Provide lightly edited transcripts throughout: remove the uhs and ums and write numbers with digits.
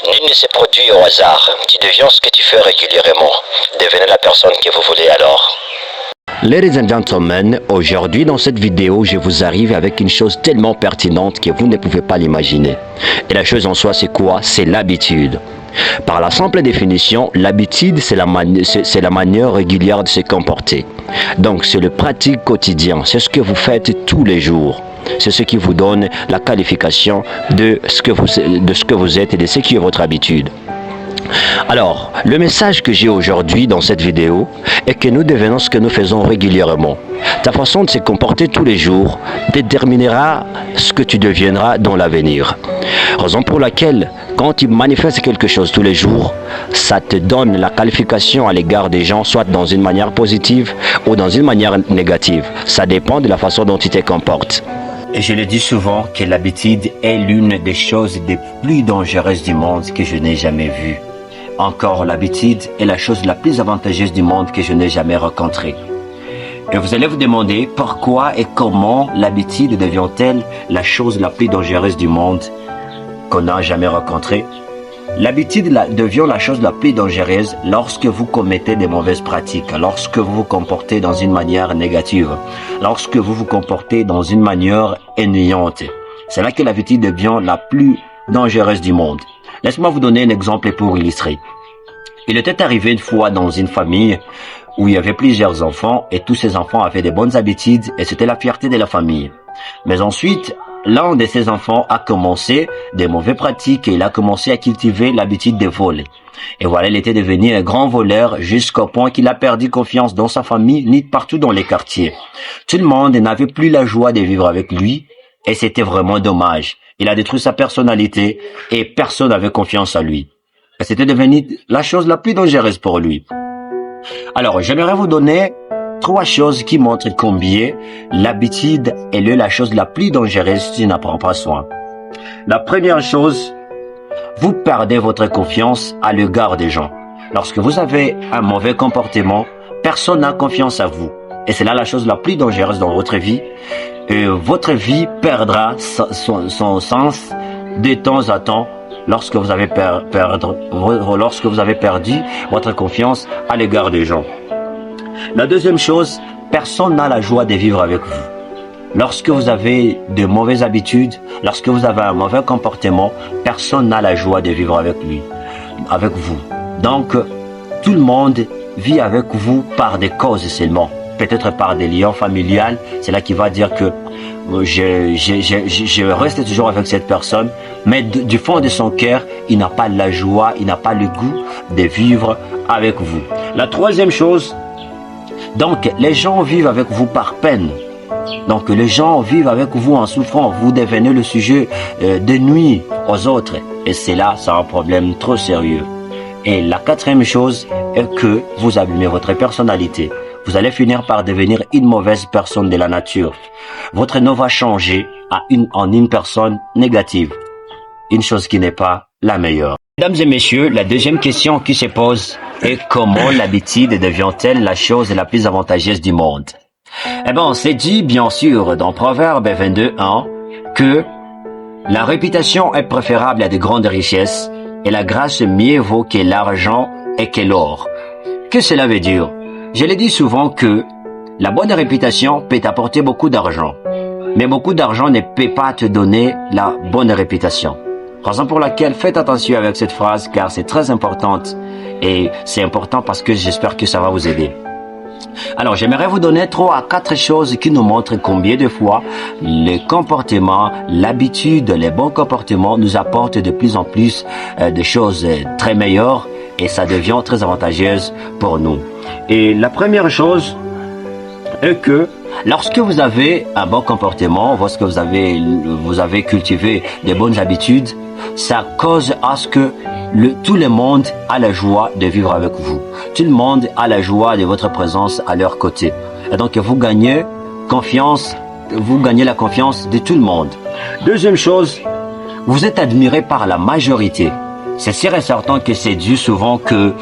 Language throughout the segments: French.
Nul ne se produit au hasard. Tu deviens ce que tu fais régulièrement. Devenez la personne que vous voulez alors. Ladies and gentlemen, aujourd'hui dans cette vidéo, je vous arrive avec une chose tellement pertinente que vous ne pouvez pas l'imaginer. Et la chose en soi, c'est quoi? C'est l'habitude. Par la simple définition, l'habitude, c'est la manière régulière de se comporter. Donc, c'est le pratique quotidien. C'est ce que vous faites tous les jours. C'est ce qui vous donne la qualification de ce que vous êtes et de ce qui est votre habitude. Alors, le message que j'ai aujourd'hui dans cette vidéo est que nous devenons ce que nous faisons régulièrement. Ta façon de se comporter tous les jours déterminera ce que tu deviendras dans l'avenir. Raison pour laquelle, quand tu manifestes quelque chose tous les jours, ça te donne la qualification à l'égard des gens, soit dans une manière positive ou dans une manière négative. Ça dépend de la façon dont tu te comportes. Et je le dis souvent que l'habitude est l'une des choses les plus dangereuses du monde que je n'ai jamais vues. Encore, l'habitude est la chose la plus avantageuse du monde que je n'ai jamais rencontrée. Et vous allez vous demander pourquoi et comment l'habitude devient-elle la chose la plus dangereuse du monde qu'on n'a jamais rencontrée. L'habitude devient la chose la plus dangereuse lorsque vous commettez des mauvaises pratiques, lorsque vous vous comportez dans une manière négative, lorsque vous vous comportez dans une manière ennuyante. C'est là que l'habitude devient la plus dangereuse du monde. Laisse-moi vous donner un exemple pour illustrer. Il était arrivé une fois dans une famille où il y avait plusieurs enfants et tous ces enfants avaient des bonnes habitudes et c'était la fierté de la famille. Mais ensuite, l'un de ces enfants a commencé des mauvaises pratiques et il a commencé à cultiver l'habitude de voler. Et voilà, il était devenu un grand voleur jusqu'au point qu'il a perdu confiance dans sa famille ni partout dans les quartiers. Tout le monde n'avait plus la joie de vivre avec lui et c'était vraiment dommage. Il a détruit sa personnalité et personne n'avait confiance en lui. Et c'était devenu la chose la plus dangereuse pour lui. Alors, j'aimerais vous donner 3 choses qui montrent combien l'habitude est la chose la plus dangereuse si tu n'en prends pas soin. La première chose, vous perdez votre confiance à l'égard des gens. Lorsque vous avez un mauvais comportement, personne n'a confiance à vous. Et c'est là la chose la plus dangereuse dans votre vie. Et votre vie perdra son sens de temps à temps lorsque vous avez perdu votre confiance à l'égard des gens. La deuxième chose, personne n'a la joie de vivre avec vous. Lorsque vous avez de mauvaises habitudes, lorsque vous avez un mauvais comportement, personne n'a la joie de vivre avec vous. Donc, tout le monde vit avec vous par des causes seulement. Peut-être par des liens familiales, c'est là qu'il va dire que je reste toujours avec cette personne, mais du fond de son cœur, il n'a pas la joie, il n'a pas le goût de vivre avec vous. La troisième chose, donc les gens vivent avec vous par peine. Donc les gens vivent avec vous en souffrant, vous devenez le sujet de nuit aux autres. Et c'est là, c'est un problème trop sérieux. Et la quatrième chose est que vous abîmez votre personnalité. Vous allez finir par devenir une mauvaise personne de la nature. Votre nom va changer en une personne négative. Une chose qui n'est pas la meilleure. Mesdames et messieurs, la deuxième question qui se pose est comment l'habitude devient-elle la chose la plus avantageuse du monde? Eh bien, c'est dit bien sûr dans Proverbe 22:1 que la réputation est préférable à de grandes richesses et la grâce mieux vaut que l'argent et que l'or. Que cela veut dire? Je le dis souvent que la bonne réputation peut t'apporter beaucoup d'argent, mais beaucoup d'argent ne peut pas te donner la bonne réputation. Raison pour laquelle faites attention avec cette phrase car c'est très importante et c'est important parce que j'espère que ça va vous aider. Alors j'aimerais vous donner 3 à 4 choses qui nous montrent combien de fois les comportements, l'habitude, les bons comportements nous apportent de plus en plus de choses très meilleures et ça devient très avantageuse pour nous. Et la première chose est que lorsque vous avez un bon comportement, lorsque vous avez cultivé des bonnes habitudes, ça cause à ce que tout le monde a la joie de vivre avec vous. Tout le monde a la joie de votre présence à leur côté. Et donc vous gagnez la confiance de tout le monde. Deuxième chose, vous êtes admiré par la majorité. C'est sûr et certain que c'est dû souvent que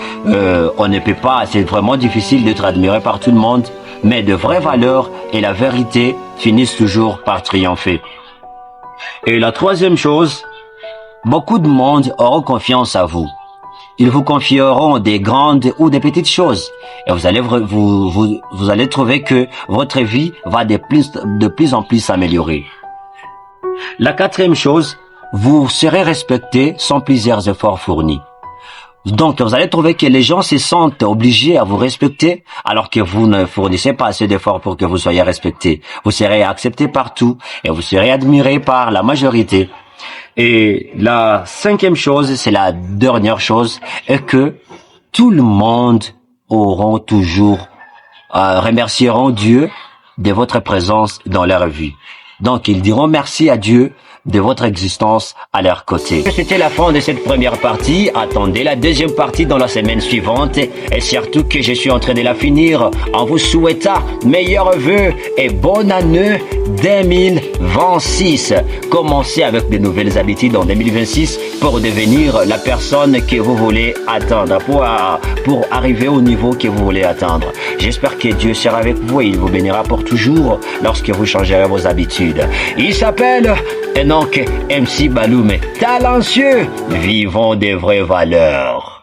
on ne peut pas, c'est vraiment difficile d'être admiré par tout le monde, mais de vraies valeurs et la vérité finissent toujours par triompher. Et la troisième chose, beaucoup de monde auront confiance à vous. Ils vous confieront des grandes ou des petites choses. Et vous allez trouver que votre vie va de plus en plus s'améliorer. La quatrième chose, vous serez respecté sans plusieurs efforts fournis. Donc, vous allez trouver que les gens se sentent obligés à vous respecter alors que vous ne fournissez pas assez d'efforts pour que vous soyez respecté. Vous serez accepté partout et vous serez admiré par la majorité. Et la cinquième chose, c'est la dernière chose, est que tout le monde remercieront Dieu de votre présence dans leur vie. Donc, ils diront merci à Dieu de votre existence à leur côté. C'était la fin de cette première partie. Attendez la deuxième partie dans la semaine suivante. Et surtout que je suis en train de la finir en vous souhaitant meilleurs vœux et bonne année 2026. Commencez avec de nouvelles habitudes en 2026 pour devenir la personne que vous voulez atteindre, pour arriver au niveau que vous voulez atteindre. J'espère que Dieu sera avec vous et il vous bénira pour toujours lorsque vous changerez vos habitudes. Il s'appelle Enoch MC Baloum, talentueux, vivons des vraies valeurs.